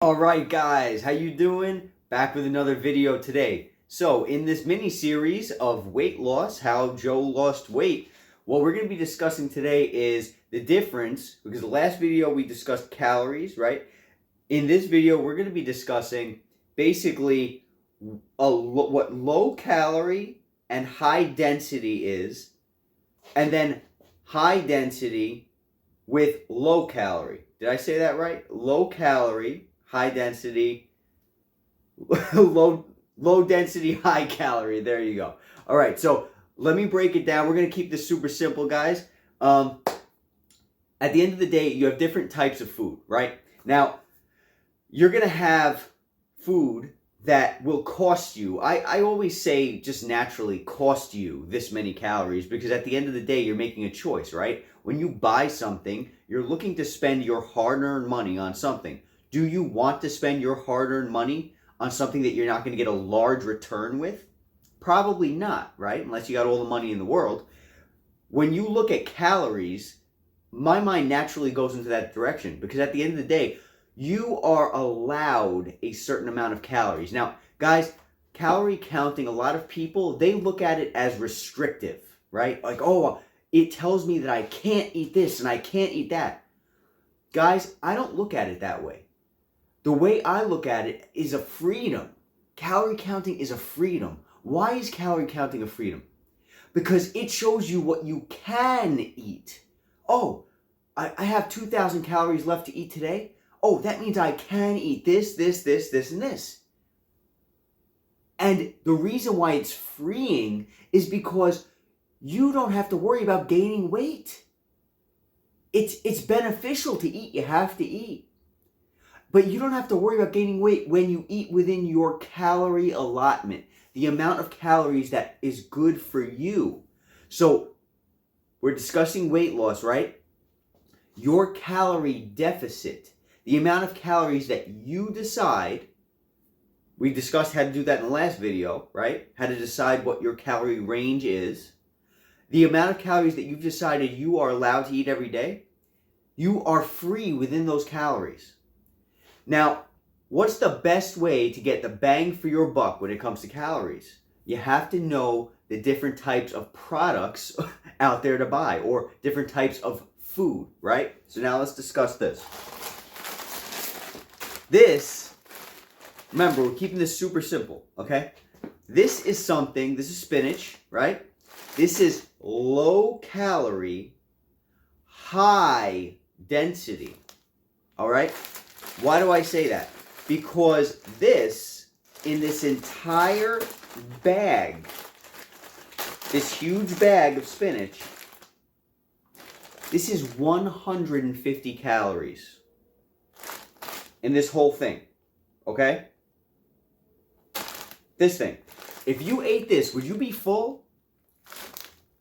All right, guys, how you doing? Back with another video today. So in this mini series of weight loss, how Joe lost weight, what we're going to be discussing today is the difference, because the last video we discussed calories, right? In this video, we're going to be discussing basically what low calorie and high density is, and then high density with low calorie. Did I say that right? Low calorie, high density, low density, high calorie. There you go. All right, so let me break it down. We're going to keep this super simple, guys. At the end of the day, you have different types of food, right? Now, you're going to have food that will cost you. I always say just naturally cost you this many calories, because at the end of the day, you're making a choice, right? When you buy something, you're looking to spend your hard-earned money on something. Do you want to spend your hard-earned money on something that you're not going to get a large return with? Probably not, right? Unless you got all the money in the world. When you look at calories, my mind naturally goes into that direction, because at the end of the day, you are allowed a certain amount of calories. Now, guys, calorie counting, a lot of people, they look at it as restrictive, right? Like, oh, it tells me that I can't eat this and I can't eat that. Guys, I don't look at it that way. The way I look at it is a freedom. Calorie counting is a freedom. Why is calorie counting a freedom? Because it shows you what you can eat. Oh, I have 2,000 calories left to eat today. Oh, that means I can eat this, this, and this. And the reason why it's freeing is because you don't have to worry about gaining weight. It's beneficial to eat. You have to eat. But you don't have to worry about gaining weight when you eat within your calorie allotment, the amount of calories that is good for you. So we're discussing weight loss, right? Your calorie deficit, the amount of calories that you decide, we discussed how to do that in the last video, right? How to decide what your calorie range is. The amount of calories that you've decided you are allowed to eat every day, you are free within those calories. Now, what's the best way to get the bang for your buck when it comes to calories? You have to know the different types of products out there to buy, or different types of food, right? So now let's discuss this. This, remember, we're keeping this super simple, okay? This is spinach, right? This is low calorie, high density, all right? Why do I say that? Because in this entire bag, this huge bag of spinach, this is 150 calories in this whole thing, okay? This thing. If you ate this, would you be full?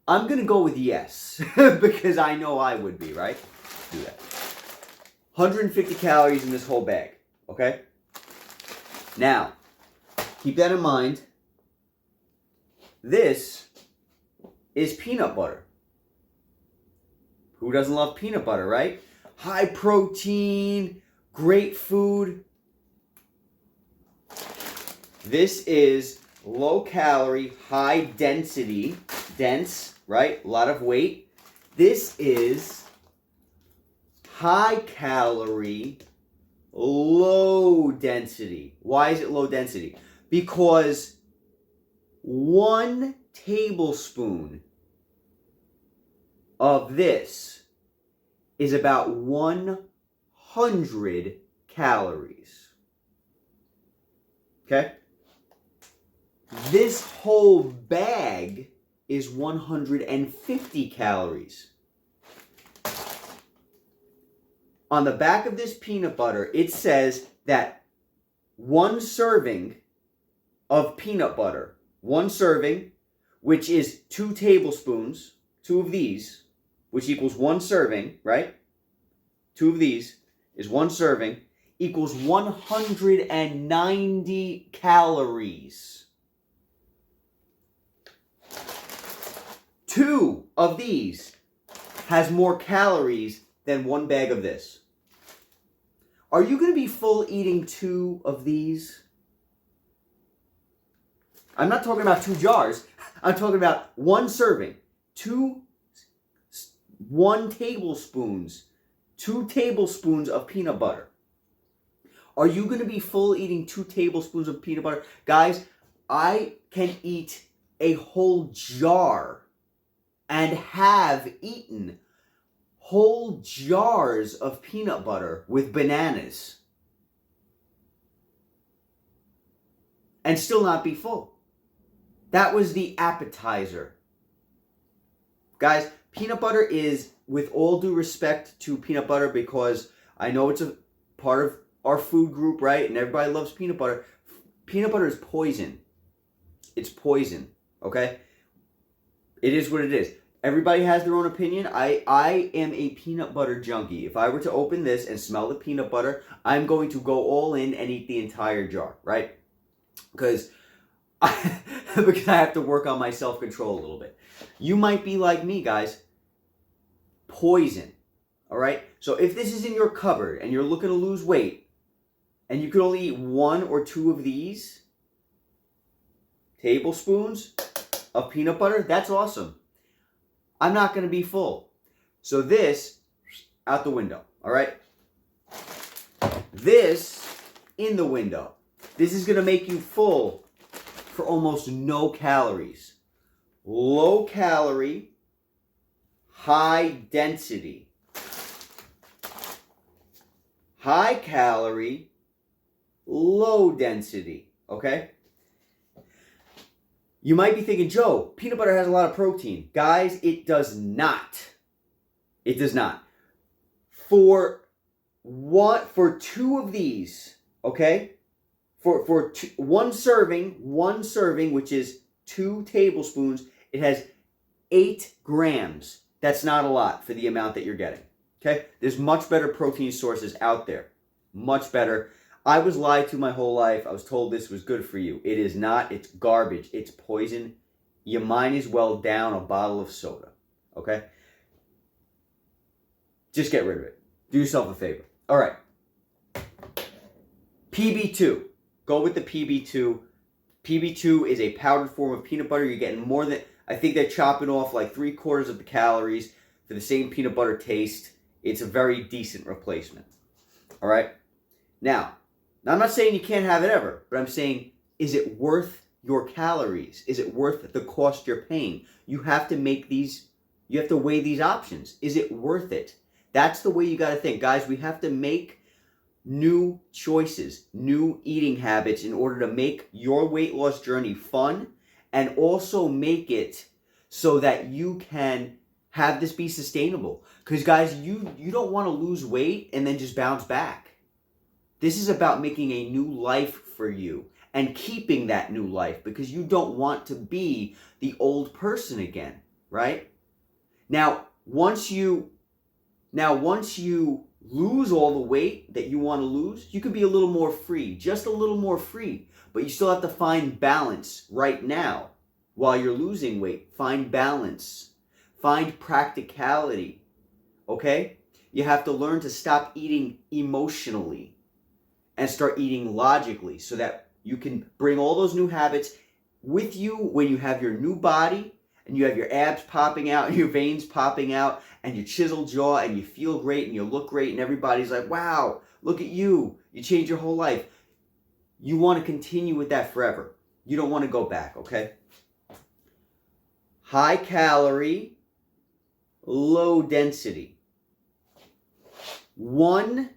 I'm going to go with yes, because I know I would be, right? Do that. 150 calories in this whole bag, okay? Now, keep that in mind. This is peanut butter. Who doesn't love peanut butter, right? High protein, great food. This is low calorie, high density, dense, right? A lot of weight. This is high calorie, low density. Why is it low density? Because 1 tablespoon of this is about 100 calories. Okay? This whole bag is 150 calories. On the back of this peanut butter, it says that 1 serving of peanut butter, 1 serving, which is 2 tablespoons, 2 of these, which equals 1 serving, right? 2 of these is 1 serving, equals 190 calories. 2 of these has more calories than 1 bag of this. Are you going to be full eating 2 of these? I'm not talking about 2 jars. I'm talking about 1 serving. 1 tablespoons. 2 tablespoons of peanut butter. Are you going to be full eating 2 tablespoons of peanut butter? Guys, I can eat a whole jar and have eaten whole jars of peanut butter with bananas and still not be full. That was the appetizer. Guys, peanut butter is, with all due respect to peanut butter, because I know it's a part of our food group, right? And everybody loves peanut butter. Peanut butter is poison. It's poison, okay? It is what it is. Everybody has their own opinion. I am a peanut butter junkie. If I were to open this and smell the peanut butter, I'm going to go all in and eat the entire jar, right? Because I have to work on my self-control a little bit. You might be like me, guys. Poison, all right? So if this is in your cupboard and you're looking to lose weight and you can only eat 1 or 2 of these tablespoons of peanut butter, that's awesome. I'm not going to be full. So this, out the window, all right? This, in the window. This is going to make you full for almost no calories. Low calorie, high density. High calorie, low density, okay? You might be thinking, Joe, peanut butter has a lot of protein. Guys, it does not. It does not. For 2 of these, okay? For 1 serving, which is 2 tablespoons, it has 8 grams. That's not a lot for the amount that you're getting, okay? There's much better protein sources out there. Much better. I was lied to my whole life. I was told this was good for you. It is not. It's garbage. It's poison. You might as well down a bottle of soda, okay? Just get rid of it. Do yourself a favor. All right. PB2. Go with the PB2. PB2 is a powdered form of peanut butter. You're getting more than, I think they're chopping off like 3/4 of the calories for the same peanut butter taste. It's a very decent replacement. All right? Now, I'm not saying you can't have it ever, but I'm saying, is it worth your calories? Is it worth the cost you're paying? You have to weigh these options. Is it worth it? That's the way you got to think. Guys, we have to make new choices, new eating habits in order to make your weight loss journey fun and also make it so that you can have this be sustainable. Because guys, you don't want to lose weight and then just bounce back. This is about making a new life for you and keeping that new life, because you don't want to be the old person again, right? Now, once you lose all the weight that you want to lose, you can be a little more free, just a little more free, but you still have to find balance right now while you're losing weight. Find balance. Find practicality, okay? You have to learn to stop eating emotionally and start eating logically so that you can bring all those new habits with you when you have your new body and you have your abs popping out and your veins popping out and your chiseled jaw and you feel great and you look great and everybody's like, wow, look at you. You changed your whole life. You want to continue with that forever. You don't want to go back, okay? High calorie, low density. 1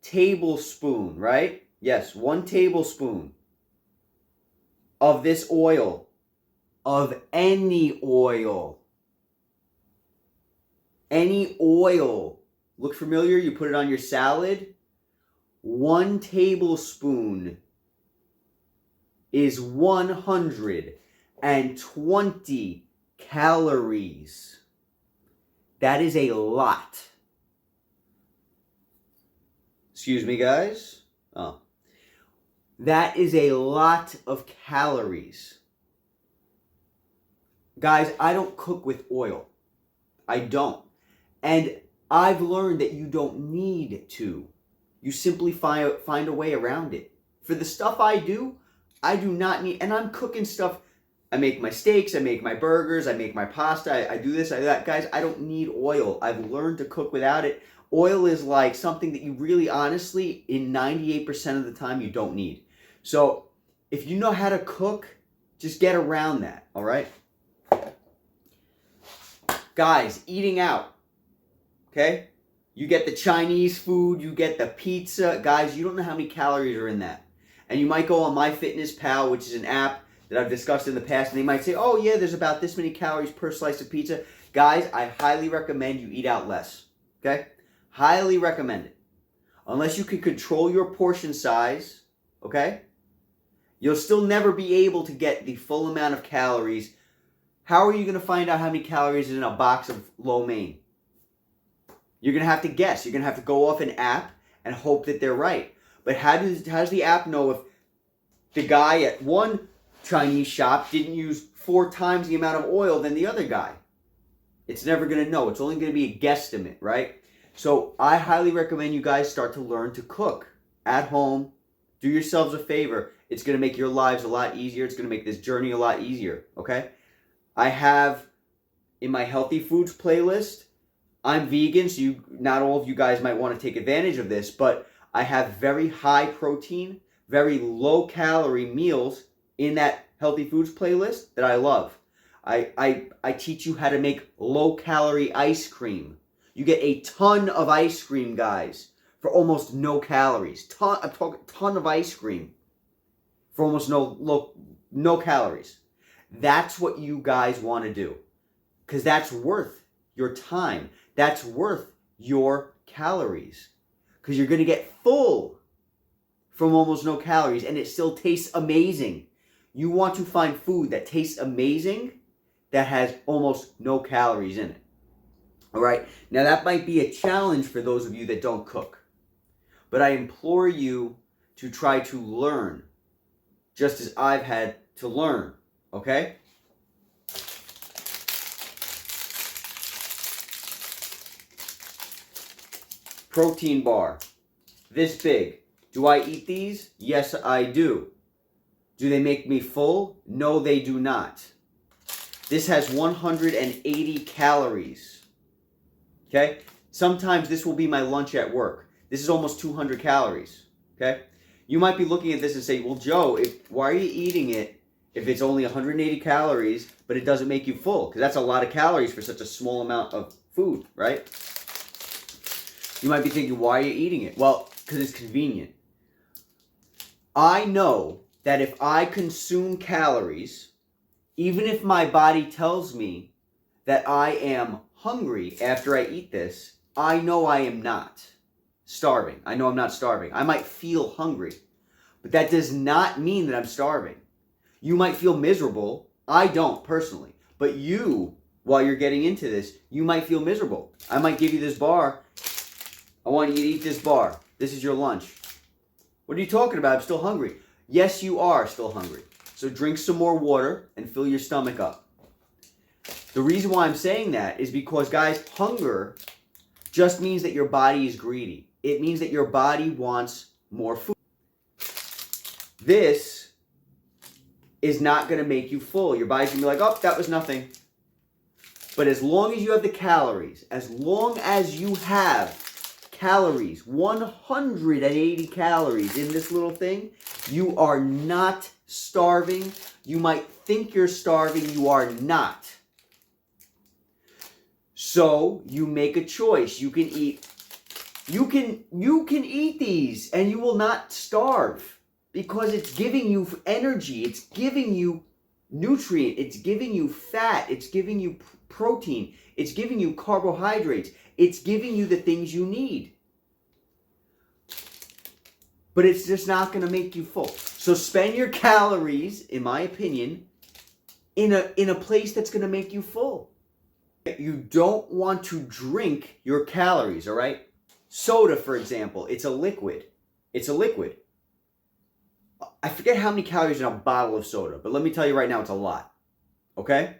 tablespoon, right? Yes, 1 tablespoon of this oil, of any oil. Any oil. Look familiar? You put it on your salad. 1 tablespoon is 120 calories. That is a lot. Excuse me, guys. Oh. That is a lot of calories. Guys, I don't cook with oil. I don't. And I've learned that you don't need to. You simply find a way around it. For the stuff I do not need, and I'm cooking stuff. I make my steaks, I make my burgers, I make my pasta, I do this, I do that. Guys, I don't need oil. I've learned to cook without it. Oil is like something that you really, honestly, in 98% of the time, you don't need. So, if you know how to cook, just get around that, all right? Guys, eating out, okay? You get the Chinese food, you get the pizza. Guys, you don't know how many calories are in that. And you might go on MyFitnessPal, which is an app that I've discussed in the past, and they might say, oh yeah, there's about this many calories per slice of pizza. Guys, I highly recommend you eat out less, okay? Highly recommend it. Unless you can control your portion size, okay? You'll still never be able to get the full amount of calories. How are you going to find out how many calories is in a box of lo mein? You're going to have to guess. You're going to have to go off an app and hope that they're right. But how does the app know if the guy at one Chinese shop didn't use 4 times the amount of oil than the other guy? It's never going to know. It's only going to be a guesstimate, right? So I highly recommend you guys start to learn to cook at home. Do yourselves a favor. It's going to make your lives a lot easier. It's going to make this journey a lot easier, okay? I have in my healthy foods playlist, I'm vegan, so not all of you guys might want to take advantage of this, but I have very high protein, very low calorie meals in that healthy foods playlist that I love. I teach you how to make low calorie ice cream. You get a ton of ice cream, guys, for almost no calories. I'm talking ton of ice cream for almost no calories. That's what you guys want to do, because that's worth your time. That's worth your calories, because you're going to get full from almost no calories, and it still tastes amazing. You want to find food that tastes amazing that has almost no calories in it. All right? Now, that might be a challenge for those of you that don't cook, but I implore you to try to learn just as I've had to learn, okay? Protein bar, this big. Do I eat these? Yes, I do. Do they make me full? No, they do not. This has 180 calories. Okay? Sometimes this will be my lunch at work. This is almost 200 calories. Okay? You might be looking at this and say, well, Joe, why are you eating it if it's only 180 calories, but it doesn't make you full? Because that's a lot of calories for such a small amount of food, right? You might be thinking, why are you eating it? Well, because it's convenient. I know that if I consume calories, even if my body tells me that I am hungry after I eat this, I know I am not starving. I know I'm not starving. I might feel hungry, but that does not mean that I'm starving. You might feel miserable. I don't personally, but you, while you're getting into this, you might feel miserable. I might give you this bar. I want you to eat this bar. This is your lunch. What are you talking about? I'm still hungry. Yes, you are still hungry. So drink some more water and fill your stomach up. The reason why I'm saying that is because, guys, hunger just means that your body is greedy. It means that your body wants more food. This is not going to make you full. Your body's going to be like, oh, that was nothing. But as long as you have the calories, as long as you have calories, 180 calories in this little thing, you are not starving. You might think you're starving, you are not. So you make a choice. You can eat these and you will not starve, because it's giving you energy, it's giving you nutrient, it's giving you fat, it's giving you protein, it's giving you carbohydrates, it's giving you the things you need. But it's just not going to make you full. So spend your calories, in my opinion, in a place that's going to make you full. You don't want to drink your calories, all right? Soda, for example, it's a liquid. It's a liquid. I forget how many calories in a bottle of soda, but let me tell you right now, it's a lot. Okay?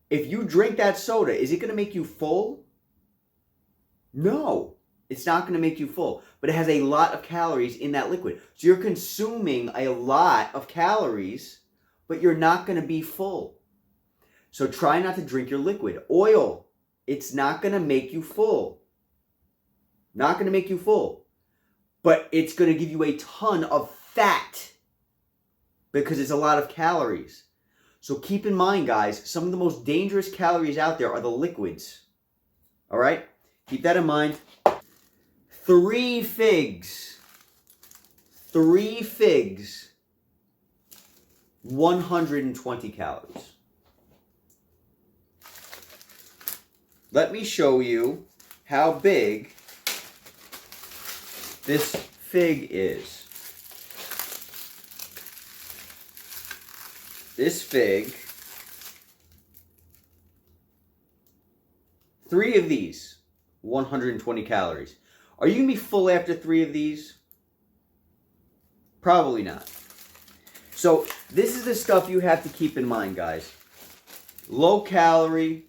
If you drink that soda, is it going to make you full? No. It's not going to make you full, but it has a lot of calories in that liquid. So you're consuming a lot of calories, but you're not going to be full. So try not to drink your liquid. Oil, it's not going to make you full. Not going to make you full. But it's going to give you a ton of fat because it's a lot of calories. So keep in mind, guys, some of the most dangerous calories out there are the liquids. All right? Keep that in mind. 3 figs. 3 figs. 120 calories. Let me show you how big this fig is. This fig, 3 of these, 120 calories. Are you going to be full after 3 of these? Probably not. So this is the stuff you have to keep in mind, guys. Low calorie,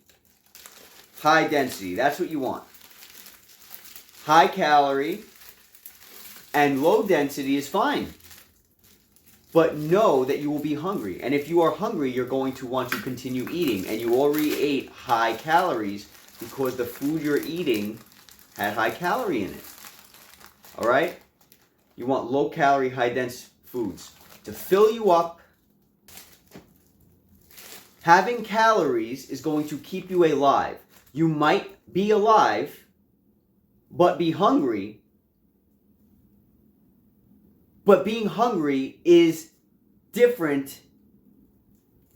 high density. That's what you want. High calorie and low density is fine. But know that you will be hungry. And if you are hungry, you're going to want to continue eating. And you already ate high calories because the food you're eating had high calorie in it. All right? You want low calorie, high dense foods to fill you up. Having calories is going to keep you alive. You might be alive, but be hungry. But being hungry is different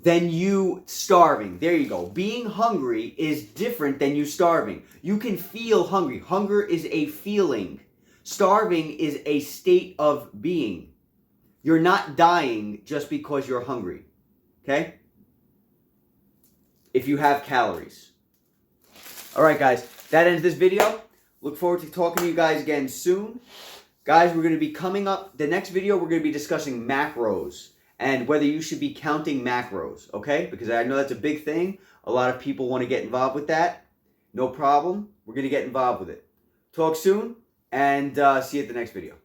than you starving. There you go. Being hungry is different than you starving. You can feel hungry. Hunger is a feeling. Starving is a state of being. You're not dying just because you're hungry. Okay? If you have calories. All right, guys. That ends this video. Look forward to talking to you guys again soon. Guys, we're going to be coming up, the next video, we're going to be discussing macros and whether you should be counting macros, okay? Because I know that's a big thing. A lot of people want to get involved with that. No problem. We're going to get involved with it. Talk soon, and see you at the next video.